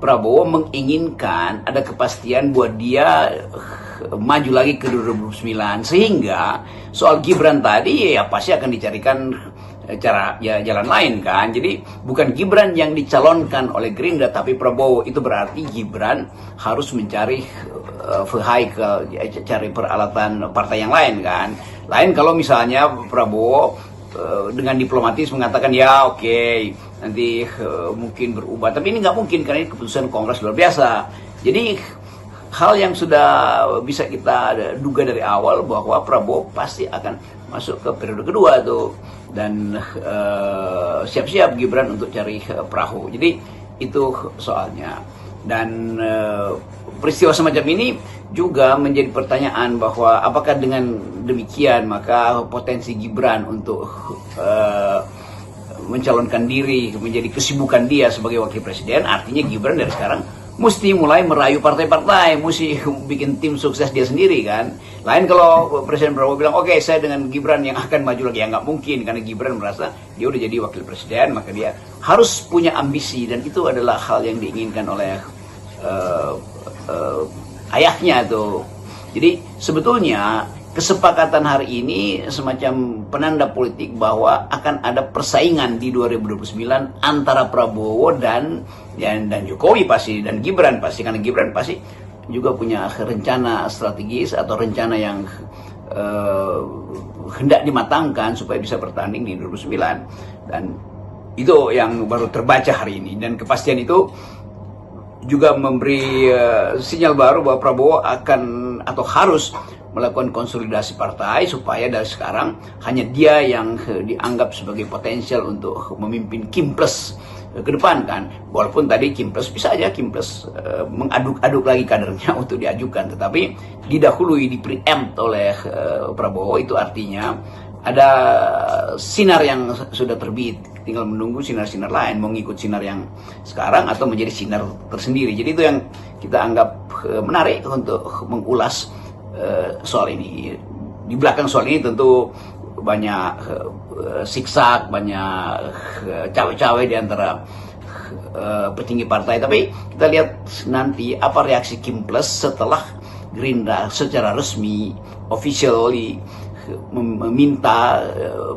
Prabowo menginginkan ada kepastian buat dia maju lagi ke 2009, sehingga soal Gibran tadi ya pasti akan dicarikan cara ya jalan lain kan. Jadi bukan Gibran yang dicalonkan oleh Gerindra tapi Prabowo. Itu berarti Gibran harus mencari vehicle, cari peralatan partai yang lain kan. Lain kalau misalnya Prabowo dengan diplomatis mengatakan ya oke, nanti mungkin berubah, tapi ini nggak mungkin karena ini keputusan Kongres luar biasa. Jadi hal yang sudah bisa kita duga dari awal bahwa Prabowo pasti akan masuk ke periode kedua tuh, dan siap-siap Gibran untuk cari perahu. Jadi itu soalnya. Dan peristiwa semacam ini juga menjadi pertanyaan bahwa apakah dengan demikian maka potensi Gibran untuk mencalonkan diri menjadi kesibukan dia sebagai wakil presiden. Artinya Gibran dari sekarang mesti mulai merayu partai-partai, mesti bikin tim sukses dia sendiri kan. Lain kalau Presiden Prabowo bilang oke, saya dengan Gibran yang akan maju lagi, ya nggak mungkin, karena Gibran merasa dia udah jadi wakil presiden, maka dia harus punya ambisi, dan itu adalah hal yang diinginkan oleh ayahnya tuh. Jadi sebetulnya kesepakatan hari ini semacam penanda politik bahwa akan ada persaingan di 2029 antara Prabowo dan Jokowi pasti, dan Gibran pasti, karena Gibran pasti juga punya rencana strategis atau rencana yang hendak dimatangkan supaya bisa bertanding di 2009. Dan itu yang baru terbaca hari ini, dan kepastian itu juga memberi sinyal baru bahwa Prabowo akan atau harus melakukan konsolidasi partai supaya dari sekarang hanya dia yang dianggap sebagai potensial untuk memimpin Kimples ke depan kan. Walaupun tadi Kimples bisa aja mengaduk-aduk lagi kadernya untuk diajukan, tetapi didahului, di preempt oleh Prabowo. Itu artinya ada sinar yang sudah terbit, tinggal menunggu sinar-sinar lain mau ngikut sinar yang sekarang atau menjadi sinar tersendiri. Jadi itu yang kita anggap menarik untuk mengulas soal ini. Di belakang soal ini tentu banyak siksak, banyak cawe-cawe di antara petinggi partai. Tapi kita lihat nanti apa reaksi Kimples setelah Gerindra secara resmi, officially meminta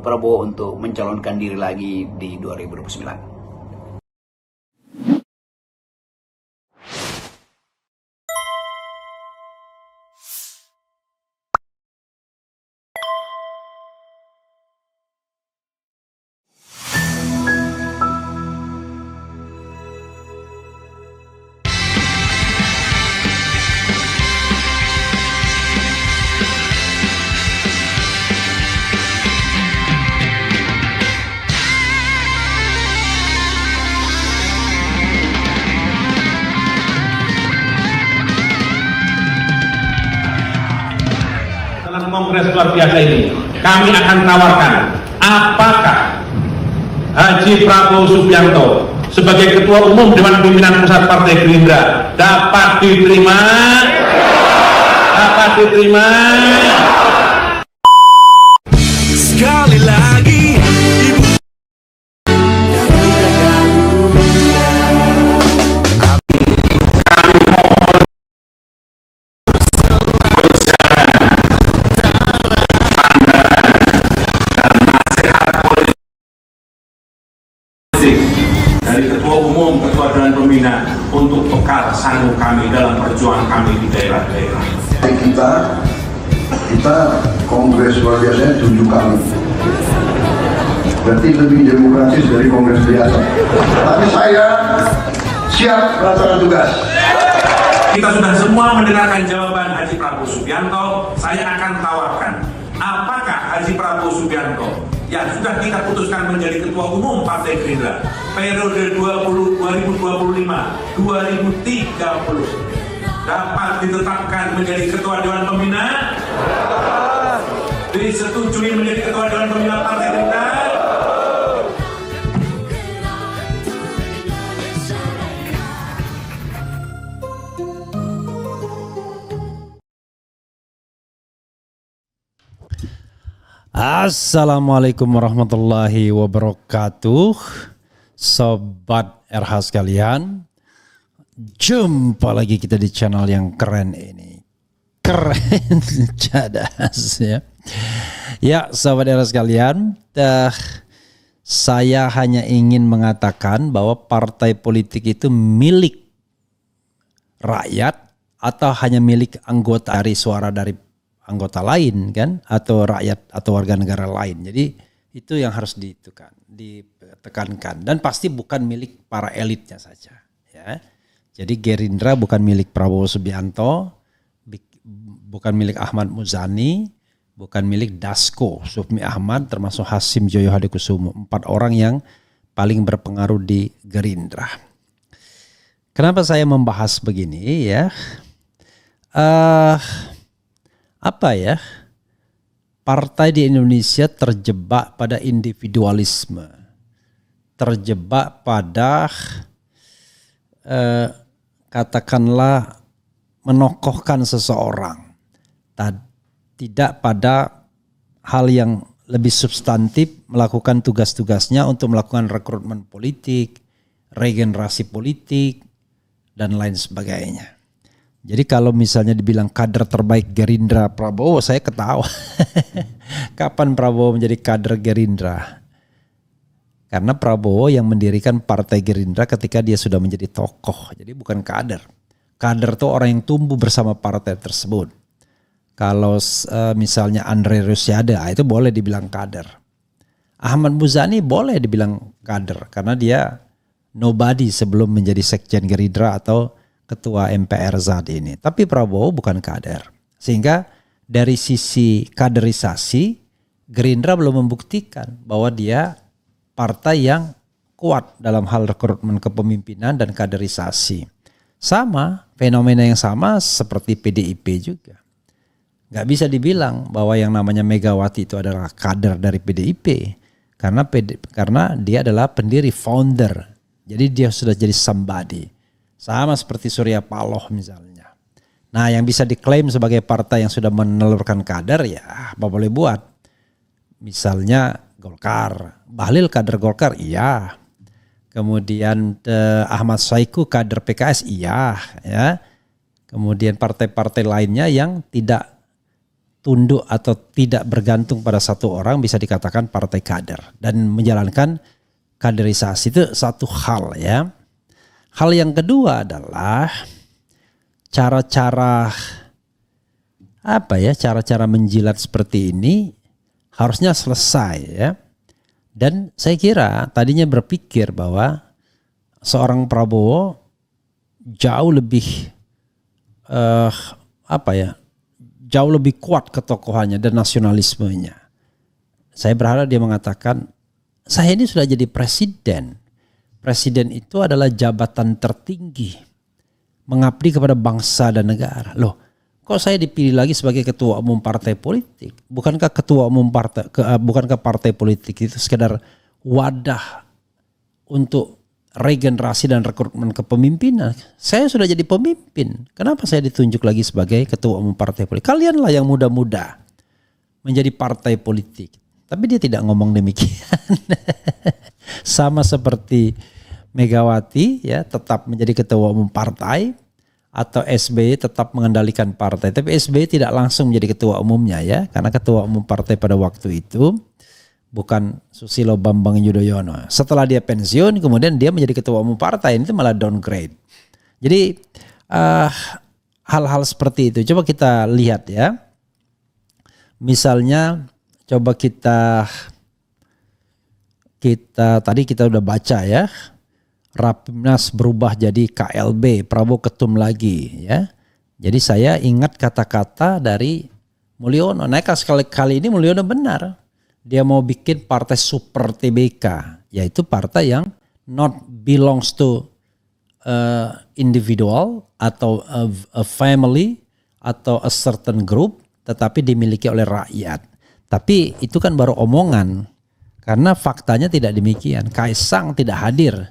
Prabowo untuk mencalonkan diri lagi di 2029. Kongres luar biasa ini, kami akan tawarkan apakah Haji Prabowo Subianto sebagai Ketua Umum Dewan Pimpinan Pusat Partai Gerindra dapat diterima? Dapat diterima? Sekali lagi ibu. Dari Ketua Umum, Ketua Dewan Pembina untuk bekal sanggup kami dalam perjuangan kami di daerah-daerah. Kita kongres luar biasanya 7 kali. Berarti lebih demokratis dari kongres biasa. Tapi saya siap melaksanakan tugas. Kita sudah semua mendengarkan jawaban Haji Prabowo Subianto. Saya akan tawarkan, apakah Haji Prabowo Subianto yang sudah kita putuskan menjadi Ketua Umum Partai Gerindra periode 2025-2030 dapat ditetapkan menjadi Ketua Dewan Pembina? Disetujui menjadi Ketua Dewan Pembina Partai Gerindra? Assalamualaikum warahmatullahi wabarakatuh, Sobat RH sekalian. Jumpa lagi kita di channel yang keren ini. Keren cadas ya. Ya, sahabat era sekalian, saya hanya ingin mengatakan bahwa partai politik itu milik rakyat atau hanya milik anggota dari suara dari anggota lain kan, atau rakyat atau warga negara lain. Jadi itu yang harus ditekankan, dan pasti bukan milik para elitnya saja ya. Jadi Gerindra bukan milik Prabowo Subianto, bukan milik Ahmad Muzani, bukan milik Dasko Supmi Ahmad, termasuk Hasim Joyo Hadikusumo, 4 orang yang paling berpengaruh di Gerindra. Kenapa saya membahas begini ya? Partai di Indonesia terjebak pada individualisme, terjebak pada katakanlah menokohkan seseorang, tidak pada hal yang lebih substantif, melakukan tugas-tugasnya untuk melakukan rekrutmen politik, regenerasi politik, dan lain sebagainya. Jadi kalau misalnya dibilang kader terbaik Gerindra Prabowo, saya ketawa. Kapan Prabowo menjadi kader Gerindra? Karena Prabowo yang mendirikan partai Gerindra ketika dia sudah menjadi tokoh. Jadi bukan kader. Kader itu orang yang tumbuh bersama partai tersebut. Kalau misalnya Andre Rosiade, itu boleh dibilang kader. Ahmad Muzani boleh dibilang kader karena dia nobody sebelum menjadi sekjen Gerindra atau ketua MPR saat ini. Tapi Prabowo bukan kader. Sehingga dari sisi kaderisasi, Gerindra belum membuktikan bahwa dia partai yang kuat dalam hal rekrutmen kepemimpinan dan kaderisasi. Sama, fenomena yang sama seperti PDIP juga. Gak bisa dibilang bahwa yang namanya Megawati itu adalah kader dari PDIP. Karena dia adalah pendiri, founder. Jadi dia sudah jadi somebody. Sama seperti Surya Paloh misalnya. Nah, yang bisa diklaim sebagai partai yang sudah menelurkan kader, ya apa boleh buat. Misalnya Golkar, Bahlil kader Golkar, iya. Kemudian Ahmad Saiku kader PKS, iya. Ya. Kemudian partai-partai lainnya yang tidak tunduk atau tidak bergantung pada satu orang bisa dikatakan partai kader. Dan menjalankan kaderisasi itu satu hal ya. Hal yang kedua adalah cara-cara menjilat seperti ini harusnya selesai ya. Dan saya kira tadinya berpikir bahwa seorang Prabowo jauh lebih jauh lebih kuat ketokohannya dan nasionalismenya. Saya berharap dia mengatakan, saya ini sudah jadi presiden. Presiden itu adalah jabatan tertinggi, mengabdi kepada bangsa dan negara. Loh, kok saya dipilih lagi sebagai ketua umum partai politik? Bukankah bukankah partai politik itu sekedar wadah untuk regenerasi dan rekrutmen kepemimpinan? Saya sudah jadi pemimpin. Kenapa saya ditunjuk lagi sebagai ketua umum partai politik? Kalianlah yang muda-muda menjadi partai politik. Tapi dia tidak ngomong demikian. Sama seperti Megawati ya, tetap menjadi ketua umum partai, atau SBY tetap mengendalikan partai. Tapi SBY tidak langsung menjadi ketua umumnya ya, karena ketua umum partai pada waktu itu bukan Susilo Bambang Yudhoyono. Setelah dia pensiun, kemudian dia menjadi ketua umum partai, ini malah downgrade. Jadi hal-hal seperti itu coba kita lihat ya. Misalnya coba kita tadi kita udah baca ya, Rapimnas berubah jadi KLB, Prabowo ketum lagi ya. Jadi saya ingat kata-kata dari Mulyono. Nah, kali ini Mulyono benar. Dia mau bikin partai super TBK, yaitu partai yang not belongs to individual atau a family atau a certain group, tetapi dimiliki oleh rakyat. Tapi itu kan baru omongan, karena faktanya tidak demikian. Kaisang tidak hadir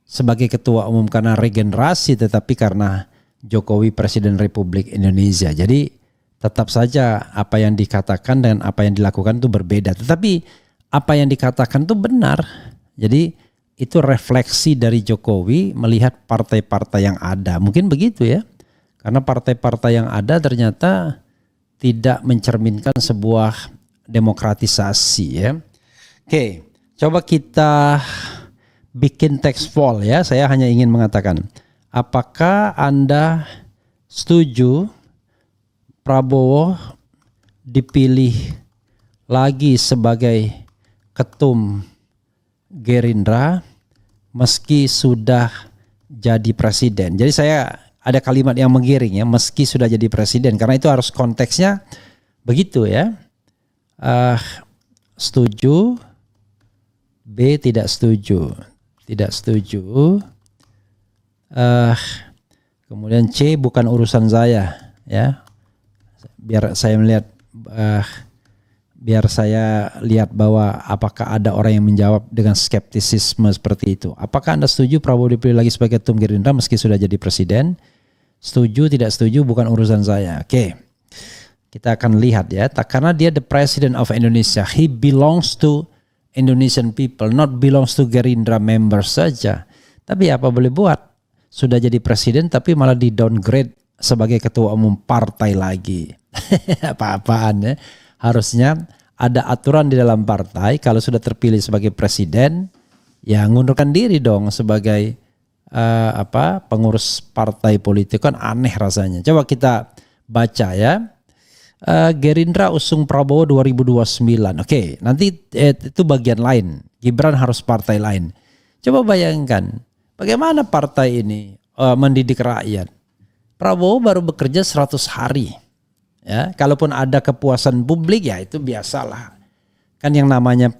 sebagai ketua umum karena regenerasi, tetapi karena Jokowi Presiden Republik Indonesia. Jadi tetap saja apa yang dikatakan dan apa yang dilakukan itu berbeda. Tetapi apa yang dikatakan itu benar. Jadi itu refleksi dari Jokowi melihat partai-partai yang ada. Mungkin begitu ya. Karena partai-partai yang ada ternyata tidak mencerminkan sebuah demokratisasi ya. Oke, coba kita bikin text poll ya. Saya hanya ingin mengatakan, apakah Anda setuju Prabowo dipilih lagi sebagai ketum Gerindra meski sudah jadi presiden? Jadi saya ada kalimat yang menggiring ya, meski sudah jadi presiden, karena itu harus konteksnya begitu ya. Setuju, B tidak setuju, tidak setuju. Kemudian C bukan urusan saya ya. Biar saya melihat, biar saya lihat bahwa apakah ada orang yang menjawab dengan skeptisisme seperti itu. Apakah Anda setuju Prabowo dipilih lagi sebagai ketum Gerindra meski sudah jadi presiden? Setuju, tidak setuju, bukan urusan saya. Oke, kita akan lihat ya. Karena dia the president of Indonesia, he belongs to Indonesian people, not belongs to Gerindra members saja. Tapi apa boleh buat? Sudah jadi presiden tapi malah di downgrade sebagai ketua umum partai lagi. Apa-apaan ya. Harusnya ada aturan di dalam partai, kalau sudah terpilih sebagai presiden ya ngundurkan diri dong sebagai pengurus partai politik. Kan aneh rasanya. Coba kita baca ya. Gerindra usung Prabowo 2029. Oke, nanti itu bagian lain. Gibran harus partai lain. Coba bayangkan bagaimana partai ini mendidik rakyat. Prabowo baru bekerja 100 hari. Ya, kalaupun ada kepuasan publik ya itu biasalah. Kan yang namanya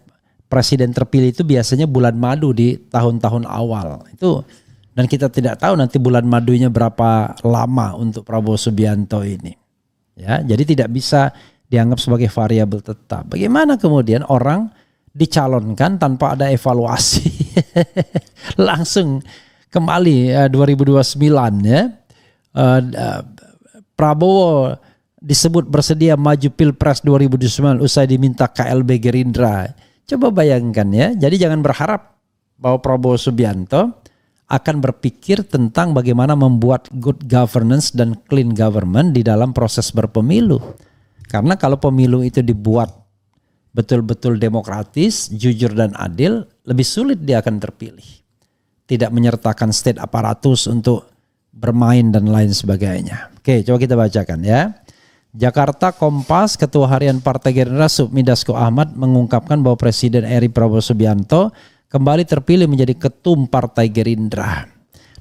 presiden terpilih itu biasanya bulan madu di tahun-tahun awal. Itu, dan kita tidak tahu nanti bulan madunya berapa lama untuk Prabowo Subianto ini. Ya, jadi tidak bisa dianggap sebagai variabel tetap. Bagaimana kemudian orang dicalonkan tanpa ada evaluasi? Langsung kembali 2029 ya. Prabowo disebut bersedia maju Pilpres 2029 usai diminta KLB Gerindra. Coba bayangkan ya. Jadi jangan berharap bahwa Prabowo Subianto akan berpikir tentang bagaimana membuat good governance dan clean government di dalam proses berpemilu. Karena kalau pemilu itu dibuat betul-betul demokratis, jujur dan adil, lebih sulit dia akan terpilih. Tidak menyertakan state aparatus untuk bermain dan lain sebagainya. Oke, coba kita bacakan ya. Jakarta, Kompas, Ketua Harian Partai Gerindra Supmi Dasko Ahmad mengungkapkan bahwa Presiden RI Prabowo Subianto kembali terpilih menjadi ketum Partai Gerindra.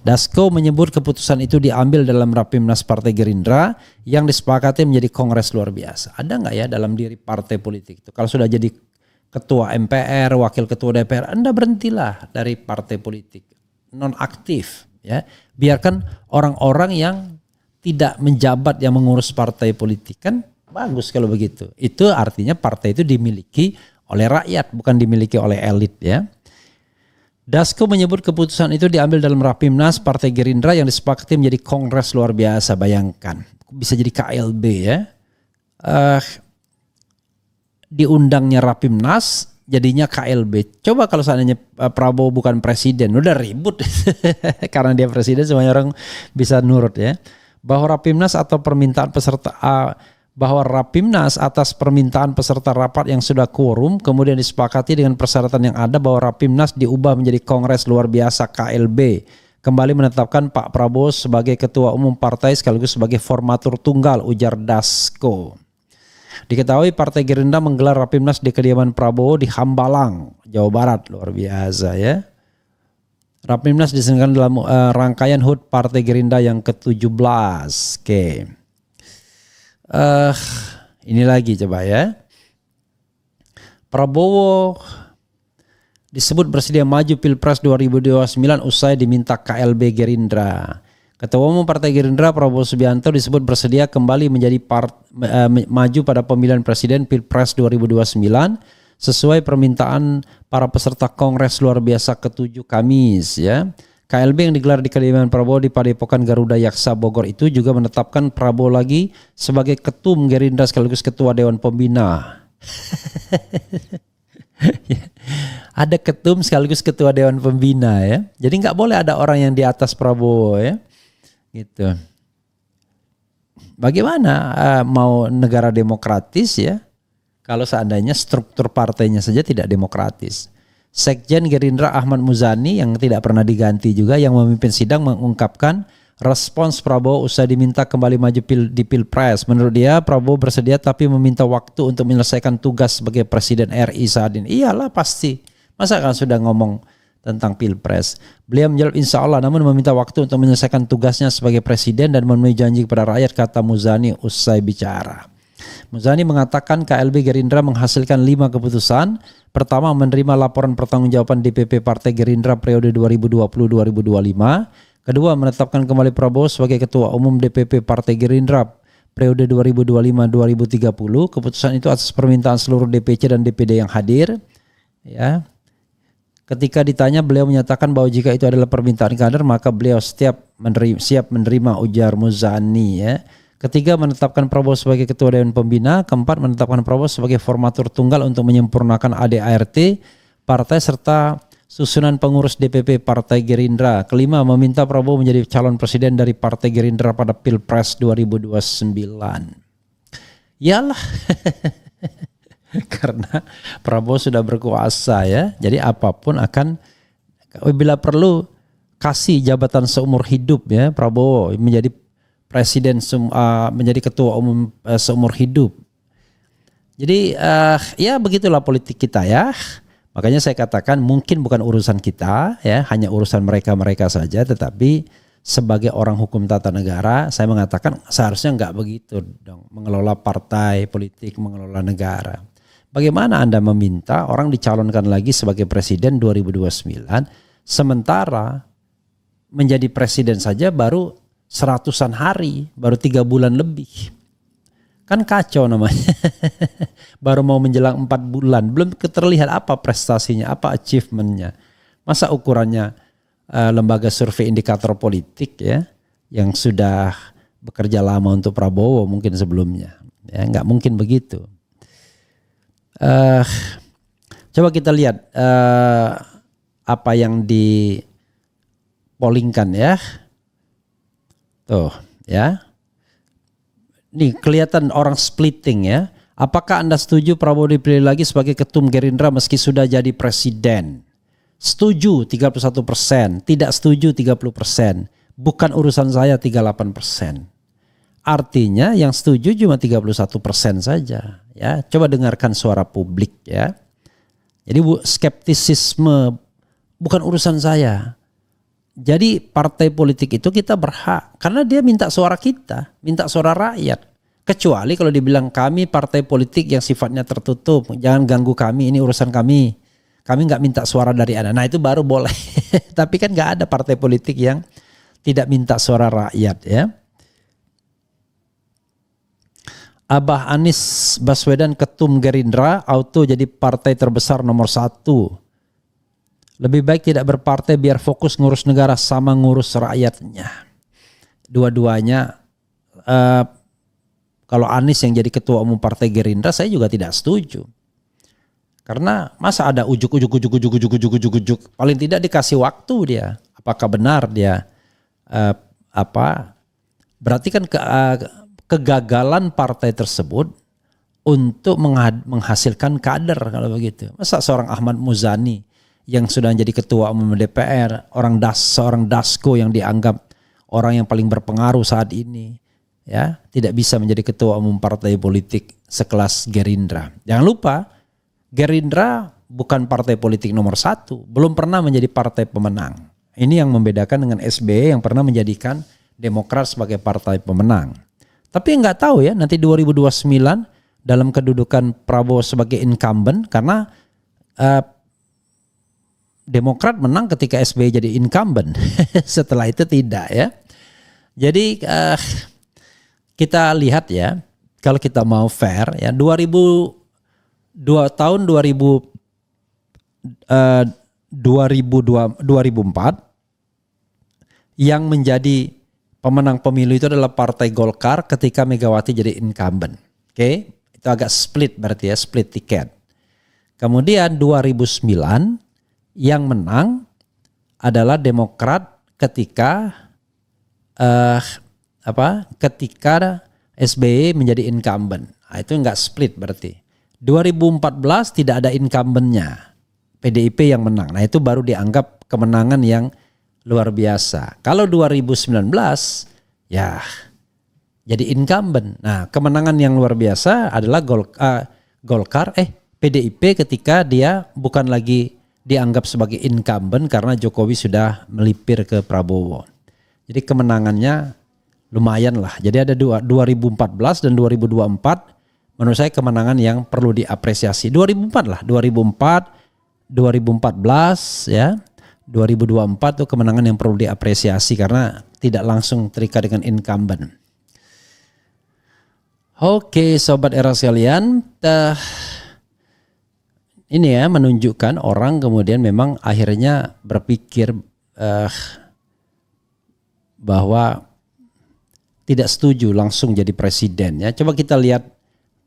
Dasko menyebut keputusan itu diambil dalam Rapimnas Partai Gerindra yang disepakati menjadi kongres luar biasa. Ada nggak ya dalam diri partai politik itu? Kalau sudah jadi ketua MPR, wakil ketua DPR, Anda berhentilah dari partai politik. Non-aktif ya. Biarkan orang-orang yang tidak menjabat yang mengurus partai politik, kan bagus kalau begitu. Itu artinya partai itu dimiliki oleh rakyat, bukan dimiliki oleh elit ya. Dasko menyebut keputusan itu diambil dalam Rapimnas Partai Gerindra yang disepakati menjadi kongres luar biasa. Bayangkan, bisa jadi KLB ya. Diundangnya Rapimnas, jadinya KLB. Coba kalau seandainya Prabowo bukan presiden, udah ribut. Karena dia presiden semuanya orang bisa nurut ya. Bahwa Rapimnas atau permintaan peserta bahwa Rapimnas atas permintaan peserta rapat yang sudah quorum kemudian disepakati dengan persyaratan yang ada bahwa Rapimnas diubah menjadi Kongres Luar Biasa KLB, kembali menetapkan Pak Prabowo sebagai ketua umum partai sekaligus sebagai formatur tunggal, ujar Dasko. Diketahui Partai Gerindra menggelar Rapimnas di kediaman Prabowo di Hambalang, Jawa Barat. Luar biasa ya. Rapimnas diselenggarakan dalam rangkaian HUT Partai Gerindra yang ke-17. Oke. Ini lagi coba ya. Prabowo disebut bersedia maju Pilpres 2029 usai diminta KLB Gerindra. Ketua Umum Partai Gerindra Prabowo Subianto disebut bersedia kembali menjadi maju pada pemilihan presiden Pilpres 2029 sesuai permintaan para peserta Kongres Luar Biasa ke-7 Kamis ya. KLB yang digelar di kediaman Prabowo di Padepokan Garuda Yaksa Bogor itu juga menetapkan Prabowo lagi sebagai ketum Gerindra sekaligus ketua Dewan Pembina. Ada ketum sekaligus ketua Dewan Pembina ya. Jadi nggak boleh ada orang yang di atas Prabowo ya. Gitu. Bagaimana mau negara demokratis ya? Kalau seandainya struktur partainya saja tidak demokratis. Sekjen Gerindra Ahmad Muzani yang tidak pernah diganti juga yang memimpin sidang mengungkapkan respons Prabowo usai diminta kembali maju di Pilpres. Menurut dia Prabowo bersedia tapi meminta waktu untuk menyelesaikan tugas sebagai Presiden RI saat ini. Iyalah pasti. Masa kan sudah ngomong tentang Pilpres. Beliau menjawab insya Allah namun meminta waktu untuk menyelesaikan tugasnya sebagai Presiden dan memenuhi janji kepada rakyat, kata Muzani usai bicara. Muzani mengatakan KLB Gerindra menghasilkan 5 keputusan. Pertama, menerima laporan pertanggungjawaban DPP Partai Gerindra periode 2020-2025. Kedua, menetapkan kembali Prabowo sebagai Ketua Umum DPP Partai Gerindra periode 2025-2030. Keputusan itu atas permintaan seluruh DPC dan DPD yang hadir. Ya. Ketika ditanya, beliau menyatakan bahwa jika itu adalah permintaan kader, maka beliau siap menerima, ujar Muzani. Ya. Ketiga, menetapkan Prabowo sebagai Ketua Dewan Pembina. Keempat, menetapkan Prabowo sebagai formatur tunggal untuk menyempurnakan ADART partai serta susunan pengurus DPP Partai Gerindra. Kelima, meminta Prabowo menjadi calon presiden dari Partai Gerindra pada Pilpres 2029. Yalah. Karena Prabowo sudah berkuasa ya. Jadi apapun akan, bila perlu kasih jabatan seumur hidup ya, Prabowo menjadi presiden, menjadi ketua umum seumur hidup. Jadi ya begitulah politik kita ya. Makanya saya katakan mungkin bukan urusan kita ya, hanya urusan mereka saja. Tetapi sebagai orang hukum tata negara, saya mengatakan seharusnya nggak begitu dong mengelola partai politik, mengelola negara. Bagaimana Anda meminta orang dicalonkan lagi sebagai presiden 2029, sementara menjadi presiden saja baru 100-an hari, baru 3 bulan lebih. Kan kacau namanya. Baru mau menjelang 4 bulan, belum terlihat apa prestasinya, apa achievementnya. Masa ukurannya lembaga survei indikator politik ya, yang sudah bekerja lama untuk Prabowo mungkin sebelumnya. Ya, nggak mungkin begitu. Coba kita lihat apa yang dipolingkan ya. Tuh ya. Nih kelihatan orang splitting ya. Apakah Anda setuju Prabowo dipilih lagi sebagai ketum Gerindra meski sudah jadi presiden? Setuju 31%, tidak setuju 30%. Bukan urusan saya 38%. Artinya yang setuju cuma 31% saja ya. Coba dengarkan suara publik ya. Jadi skeptisisme bukan urusan saya. Jadi partai politik itu kita berhak karena dia minta suara kita, minta suara rakyat. Kecuali kalau dibilang kami partai politik yang sifatnya tertutup, jangan ganggu kami, ini urusan kami. Kami nggak minta suara dari Anda. Nah itu baru boleh. Tapi kan nggak ada partai politik yang tidak minta suara rakyat ya. Abah Anies Baswedan ketum Gerindra auto jadi partai terbesar nomor 1. Lebih baik tidak berpartai biar fokus ngurus negara sama ngurus rakyatnya. Dua-duanya kalau Anies yang jadi ketua umum partai Gerindra saya juga tidak setuju. Karena masa ada ujuk. Paling tidak dikasih waktu dia. Apakah benar dia berarti kan kegagalan partai tersebut untuk menghasilkan kader kalau begitu. Masa seorang Ahmad Muzani yang sudah menjadi ketua umum DPR, seorang dasko yang dianggap orang yang paling berpengaruh saat ini, ya tidak bisa menjadi ketua umum partai politik sekelas Gerindra. Jangan lupa, Gerindra bukan partai politik nomor 1, belum pernah menjadi partai pemenang. Ini yang membedakan dengan SBY yang pernah menjadikan Demokrat sebagai partai pemenang. Tapi nggak tahu ya nanti 2029 dalam kedudukan Prabowo sebagai incumbent karena Demokrat menang ketika SBY jadi incumbent. Setelah itu tidak ya. Jadi kita lihat ya, kalau kita mau fair ya, 2004 yang menjadi pemenang pemilu itu adalah Partai Golkar ketika Megawati jadi incumbent. Oke, itu agak split berarti ya, split tiket. Kemudian 2009 yang menang adalah Demokrat ketika ketika SBY menjadi incumbent. Nah, itu enggak split berarti. 2014 tidak ada incumbentnya. PDIP yang menang. Nah, itu baru dianggap kemenangan yang luar biasa. Kalau 2019 ya jadi incumbent. Nah, kemenangan yang luar biasa adalah PDIP ketika dia bukan lagi dianggap sebagai incumbent karena Jokowi sudah melipir ke Prabowo. Jadi kemenangannya lumayan lah. Jadi ada 2014 dan 2024 menurut saya kemenangan yang perlu diapresiasi. 2004 lah, 2014 ya. 2024 itu kemenangan yang perlu diapresiasi karena tidak langsung terikat dengan incumbent. Oke, sobat era sekalian, ini ya menunjukkan orang kemudian memang akhirnya berpikir bahwa tidak setuju langsung jadi presiden ya. Coba kita lihat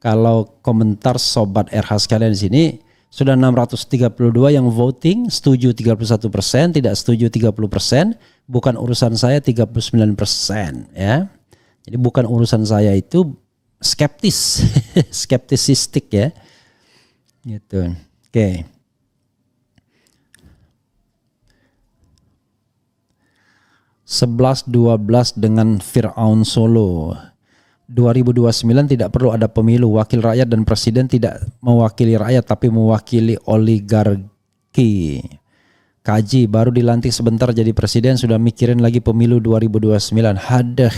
kalau komentar sobat RH sekalian di sini sudah 632 yang voting, setuju 31%, tidak setuju 30%, bukan urusan saya 39% ya. Jadi bukan urusan saya itu skeptis, skeptisistik ya. Gitu. Oke. Sebelas 12 dengan Fir'aun Solo. 2029 tidak perlu ada pemilu, wakil rakyat dan presiden tidak mewakili rakyat tapi mewakili oligarki. Kaji baru dilantik sebentar jadi presiden sudah mikirin lagi pemilu 2029. Hadeh,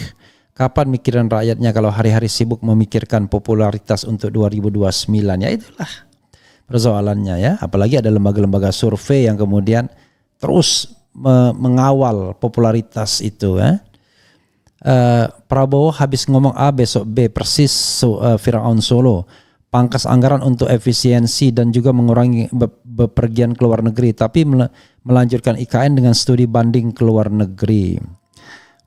kapan mikiran rakyatnya kalau hari-hari sibuk memikirkan popularitas untuk 2029? Ya itulah persoalannya ya. Apalagi ada lembaga-lembaga survei yang kemudian terus mengawal popularitas itu ya. Prabowo habis ngomong A besok B, persis Fir'aun Solo. Pangkas anggaran untuk efisiensi dan juga mengurangi bepergian ke luar negeri, tapi melanjutkan IKN dengan studi banding ke luar negeri.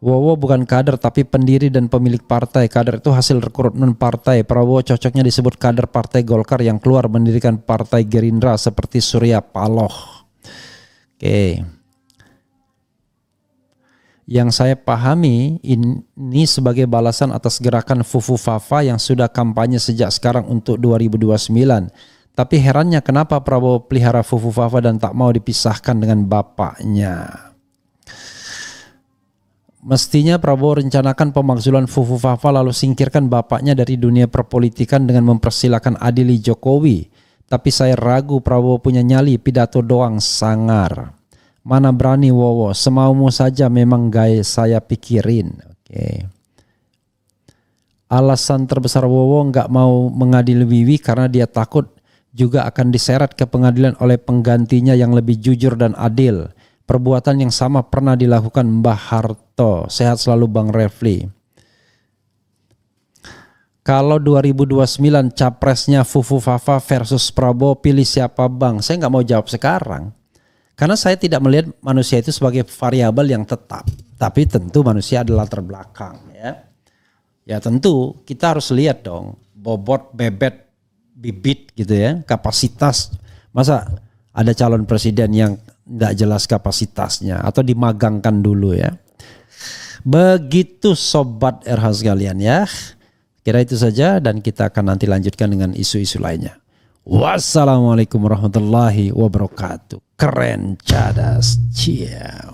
Wowo bukan kader tapi pendiri dan pemilik partai. Kader itu hasil rekrutmen partai. Prabowo cocoknya disebut kader partai Golkar yang keluar mendirikan partai Gerindra seperti Surya Paloh. Oke. Yang saya pahami ini sebagai balasan atas gerakan Fufu Fafa yang sudah kampanye sejak sekarang untuk 2029. Tapi herannya kenapa Prabowo pelihara Fufu Fafa dan tak mau dipisahkan dengan bapaknya. Mestinya Prabowo rencanakan pemakzulan Fufu Fafa lalu singkirkan bapaknya dari dunia perpolitikan dengan mempersilahkan adili Jokowi. Tapi saya ragu Prabowo punya nyali, pidato doang sangar. Mana berani Wowo, semaumu saja memang gaya saya pikirin. Oke. Alasan terbesar Wowo nggak mau mengadili Wiwi karena dia takut juga akan diseret ke pengadilan oleh penggantinya yang lebih jujur dan adil. Perbuatan yang sama pernah dilakukan Mbah Harto. Sehat selalu Bang Refli. Kalau 2029 capresnya Fufu Fafa versus Prabowo, pilih siapa Bang? Saya nggak mau jawab sekarang. Karena saya tidak melihat manusia itu sebagai variabel yang tetap. Tapi tentu manusia adalah latar belakang. Ya tentu kita harus lihat dong. Bobot, bebet, bibit gitu ya. Kapasitas. Masa ada calon presiden yang nggak jelas kapasitasnya. Atau dimagangkan dulu ya. Begitu sobat RH sekalian ya. Kira itu saja dan kita akan nanti lanjutkan dengan isu-isu lainnya. Wassalamualaikum warahmatullahi wabarakatuh. Keren, cadas, ciao.